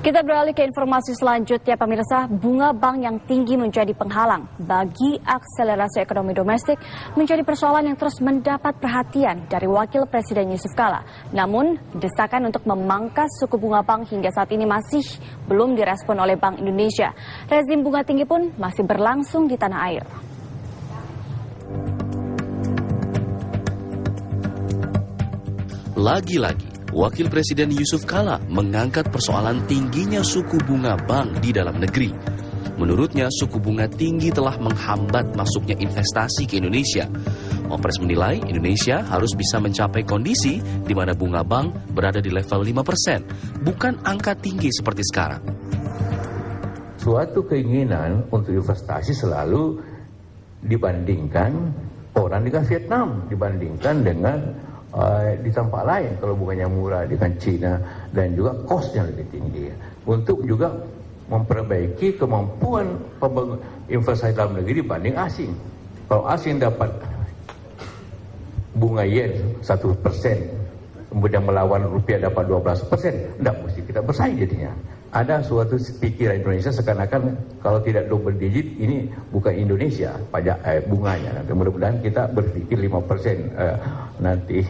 Kita beralih ke informasi selanjutnya, pemirsa. Bunga bank yang tinggi menjadi penghalang bagi akselerasi ekonomi domestik menjadi persoalan yang terus mendapat perhatian dari Wakil Presiden Yusuf Kala. Namun, desakan untuk memangkas suku bunga bank hingga saat ini masih belum direspon oleh Bank Indonesia. Rezim bunga tinggi pun masih berlangsung di tanah air. Lagi-lagi, Wakil Presiden Yusuf Kala mengangkat persoalan tingginya suku bunga bank di dalam negeri. Menurutnya, suku bunga tinggi telah menghambat masuknya investasi ke Indonesia. Wapres menilai Indonesia harus bisa mencapai kondisi di mana bunga bank berada di level 5%, bukan angka tinggi seperti sekarang. Suatu keinginan untuk investasi selalu dibandingkan orang dengan Vietnam, dibandingkan dengan di tempat lain kalau bukannya murah dengan Cina, dan juga cost yang lebih tinggi untuk juga memperbaiki kemampuan investasi dalam negeri dibanding asing. Kalau asing dapat bunga yen 1%, kemudian melawan rupiah dapat 12%, tidak mesti kita bersaing jadinya. Ada suatu pikiran Indonesia seakan-akan kalau tidak double digit ini bukan Indonesia pajak bunganya. Nanti mudah-mudahan kita berpikir 5% nanti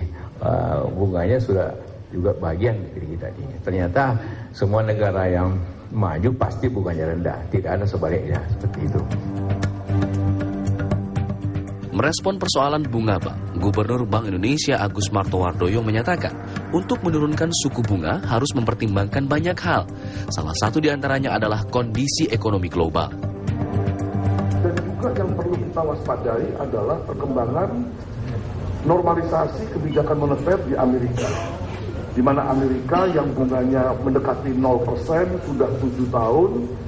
bunganya sudah juga bagian dari kita ini. Ternyata semua negara yang maju pasti bunganya rendah, tidak ada sebaliknya seperti itu. Merespon persoalan bunga bank, Gubernur Bank Indonesia Agus Martowardoyo menyatakan untuk menurunkan suku bunga harus mempertimbangkan banyak hal. Salah satu diantaranya adalah kondisi ekonomi global. Dan juga yang perlu kita waspadai adalah perkembangan normalisasi kebijakan moneter di Amerika. Di mana Amerika yang bunganya mendekati 0% sudah 7 tahun.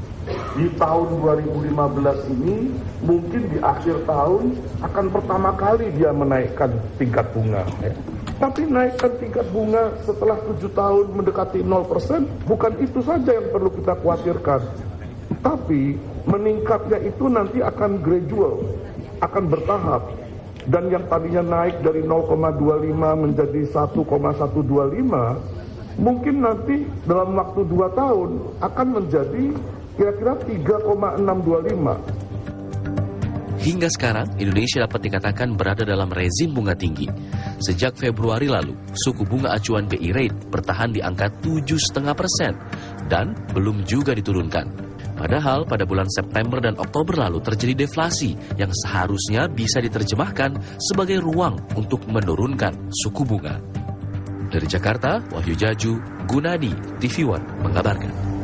Di tahun 2015 ini mungkin di akhir tahun akan pertama kali dia menaikkan tingkat bunga. Tapi naikkan tingkat bunga setelah 7 tahun mendekati 0% bukan itu saja yang perlu kita khawatirkan. Tapi meningkatnya itu nanti akan gradual, akan bertahap. Dan yang tadinya naik dari 0,25 menjadi 1,125, mungkin nanti dalam waktu 2 tahun akan menjadi kira-kira 3,625. Hingga sekarang, Indonesia dapat dikatakan berada dalam rezim bunga tinggi. Sejak Februari lalu, suku bunga acuan BI rate bertahan di angka 7,5% dan belum juga diturunkan. Padahal pada bulan September dan Oktober lalu terjadi deflasi yang seharusnya bisa diterjemahkan sebagai ruang untuk menurunkan suku bunga. Dari Jakarta, Wahyu Jaju, Gunadi, TV One mengabarkan.